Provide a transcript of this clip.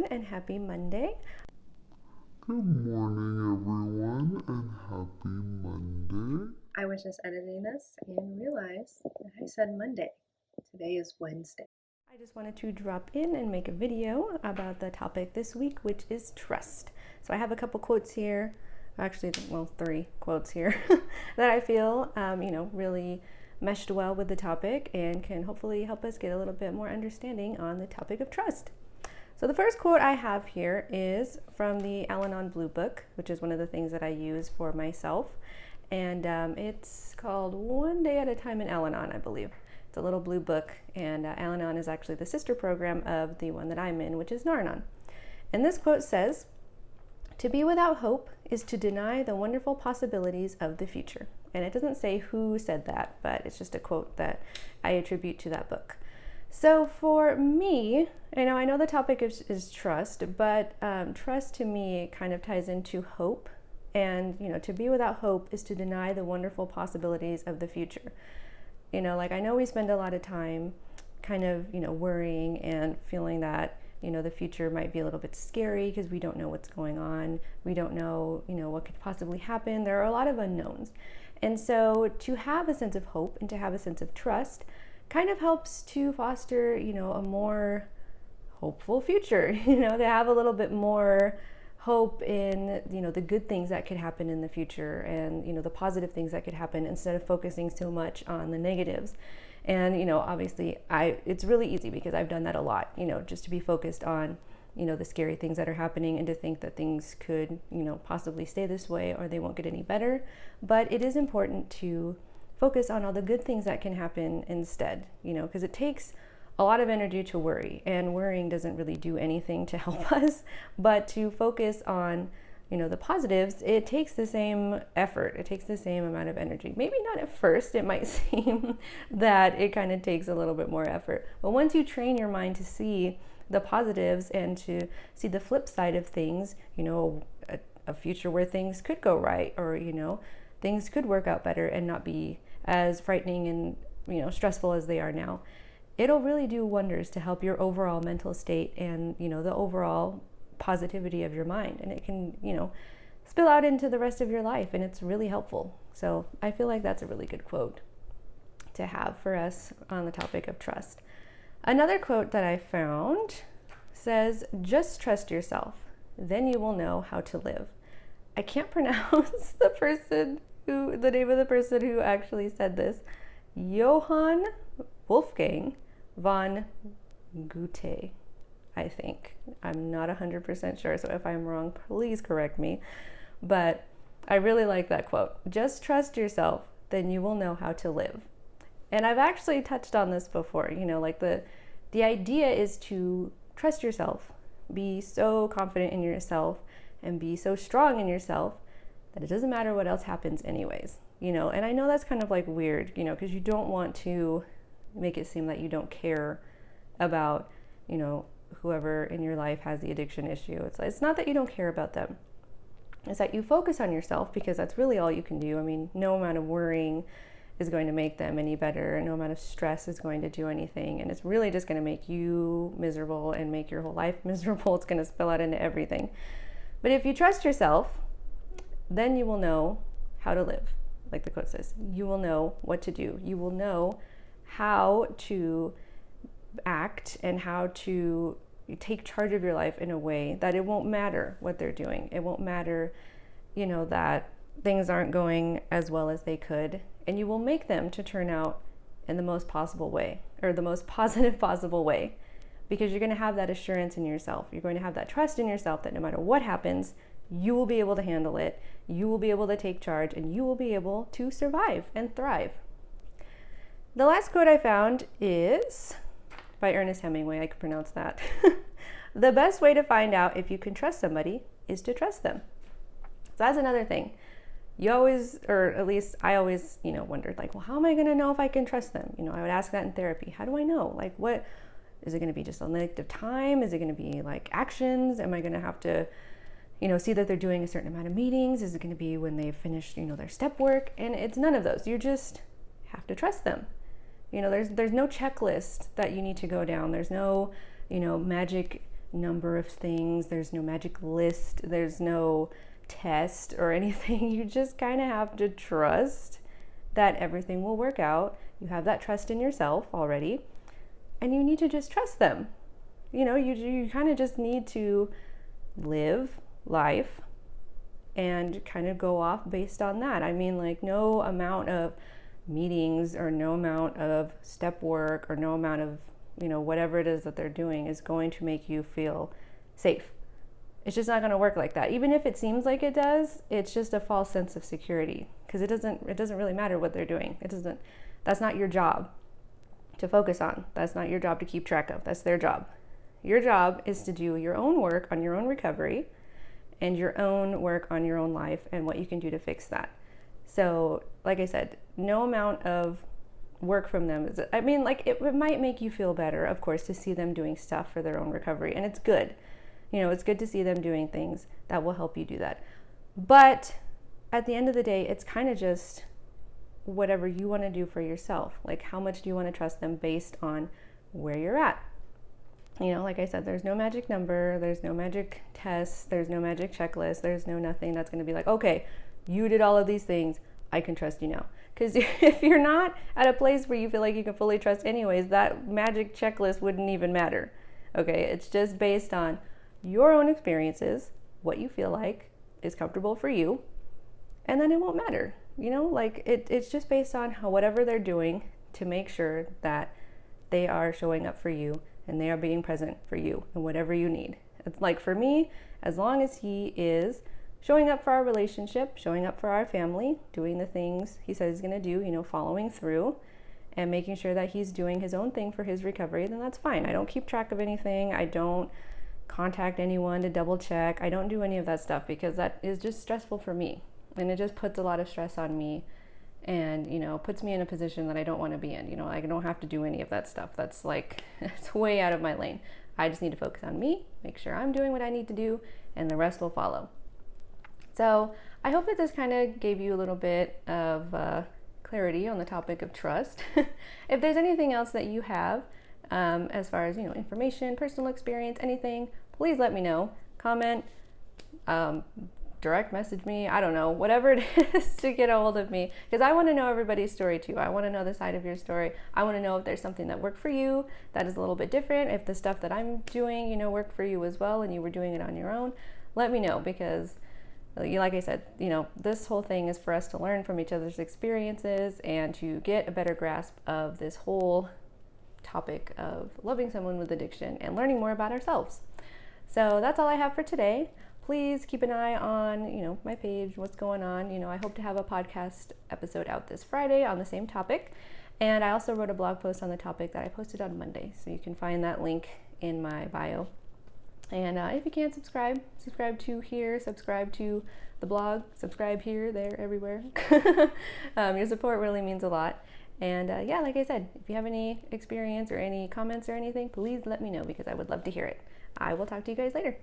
everyone, and happy Monday. Good morning, everyone, and happy Monday. I was just editing this and realized that I said Monday. Today is Wednesday. I just wanted to drop in and make a video about the topic this week, which is trust. So I have a couple quotes here, actually, well, 3 quotes here that I feel, really meshed well with the topic and can hopefully help us get a little bit more understanding on the topic of trust. So the first quote I have here is from the Al-Anon Blue Book, which is one of the things that I use for myself. And it's called One Day at a Time in Al-Anon, I believe. It's a little blue book, and Al-Anon is actually the sister program of the one that I'm in, which is Nar-Anon. And this quote says, "To be without hope is to deny the wonderful possibilities of the future." And it doesn't say who said that, but it's just a quote that I attribute to that book. So for me, I know the topic is trust, but trust to me kind of ties into hope. And, to be without hope is to deny the wonderful possibilities of the future. I know we spend a lot of time kind of, worrying and feeling that, the future might be a little bit scary because we don't know what's going on. We don't know, what could possibly happen. There are a lot of unknowns. And so to have a sense of hope and to have a sense of trust kind of helps to foster, a more hopeful future, to have a little bit more hope in, the good things that could happen in the future and, the positive things that could happen instead of focusing so much on the negatives. And, obviously it's really easy because I've done that a lot, just to be focused on, the scary things that are happening and to think that things could, possibly stay this way or they won't get any better. But it is important to focus on all the good things that can happen instead, because it takes a lot of energy to worry, and worrying doesn't really do anything to help us. But to focus on, the positives, it takes the same effort. It takes the same amount of energy. Maybe not at first. It might seem that it kind of takes a little bit more effort. But once you train your mind to see the positives and to see the flip side of things, a future where things could go right, or, things could work out better and not be as frightening and, stressful as they are now, it'll really do wonders to help your overall mental state and, the overall positivity of your mind. And it can, spill out into the rest of your life, and it's really helpful. So I feel like that's a really good quote to have for us on the topic of trust. Another quote that I found says, "Just trust yourself, then you will know how to live." I can't pronounce the name of the person who actually said this. Johann Wolfgang von Goethe, I think. I'm not 100% sure, so if I'm wrong, please correct me. But I really like that quote. Just trust yourself, then you will know how to live. And I've actually touched on this before, the idea is to trust yourself, be so confident in yourself, and be so strong in yourself that it doesn't matter what else happens anyways, and I know that's kind of like weird, because you don't want to make it seem that you don't care about, whoever in your life has the addiction issue. It's not that you don't care about them. It's that you focus on yourself, because that's really all you can do. I mean, no amount of worrying is going to make them any better. No amount of stress is going to do anything. And it's really just going to make you miserable and make your whole life miserable. It's going to spill out into everything. But if you trust yourself, then you will know how to live. Like the quote says, you will know what to do. You will know how to act and how to take charge of your life in a way that it won't matter what they're doing. It won't matter, that things aren't going as well as they could. And you will make them to turn out in the most possible way, or the most positive possible way, because you're going to have that assurance in yourself. You're going to have that trust in yourself that no matter what happens, you will be able to handle it. You will be able to take charge, and you will be able to survive and thrive. The last quote I found is by Ernest Hemingway. I could pronounce that. "The best way to find out if you can trust somebody is to trust them." So that's another thing. You always, or at least I always, wondered, well, how am I going to know if I can trust them? I would ask that in therapy. How do I know? What is it going to be? Just a length of time? Is it going to be like actions? Am I going to have to, see that they're doing a certain amount of meetings? Is it going to be when they've finished, their step work? And it's none of those. You just have to trust them. There's no checklist that you need to go down. There's no, magic number of things, there's no magic list, there's no test or anything. You just kind of have to trust that everything will work out. You have that trust in yourself already, and you need to just trust them. You kind of just need to live life and kind of go off based on that. I mean, like, no amount of meetings or no amount of step work or no amount of, whatever it is that they're doing is going to make you feel safe. It's just not going to work like that. Even if it seems like it does, it's just a false sense of security, because it doesn't really matter what they're doing. That's not your job to focus on. That's not your job to keep track of. That's their job. Your job is to do your own work on your own recovery and your own work on your own life and what you can do to fix that. So, like I said, no amount of work from them it might make you feel better, of course, to see them doing stuff for their own recovery. And it's good. It's good to see them doing things that will help you do that. But at the end of the day, it's kind of just whatever you want to do for yourself. Like, how much do you want to trust them based on where you're at? Like I said, there's no magic number, there's no magic test, there's no magic checklist, there's no nothing that's going to be like, okay, you did all of these things, I can trust you now. Because if you're not at a place where you feel like you can fully trust anyways, that magic checklist wouldn't even matter. Okay, it's just based on your own experiences, what you feel like is comfortable for you, and then it won't matter. It's just based on whatever they're doing to make sure that they are showing up for you and they are being present for you and whatever you need. It's like, for me, as long as he is showing up for our relationship, showing up for our family, doing the things he says he's going to do, following through and making sure that he's doing his own thing for his recovery, then that's fine. I don't keep track of anything. I don't contact anyone to double check. I don't do any of that stuff because that is just stressful for me. And it just puts a lot of stress on me and, puts me in a position that I don't want to be in. I don't have to do any of that stuff. That's like, it's way out of my lane. I just need to focus on me, make sure I'm doing what I need to do, and the rest will follow. So I hope that this kind of gave you a little bit of clarity on the topic of trust. If there's anything else that you have, as far as, information, personal experience, anything, please let me know. Comment, direct message me, I don't know, whatever it is to get a hold of me, because I want to know everybody's story too. I want to know the side of your story. I want to know if there's something that worked for you that is a little bit different, if the stuff that I'm doing, worked for you as well and you were doing it on your own. Let me know, because like I said, this whole thing is for us to learn from each other's experiences and to get a better grasp of this whole topic of loving someone with addiction and learning more about ourselves. So that's all I have for today. Please keep an eye on, my page, what's going on. I hope to have a podcast episode out this Friday on the same topic. And I also wrote a blog post on the topic that I posted on Monday. So you can find that link in my bio. And if you can, subscribe to here, subscribe to the blog, subscribe here, there, everywhere. Your support really means a lot. And like I said, if you have any experience or any comments or anything, please let me know, because I would love to hear it. I will talk to you guys later.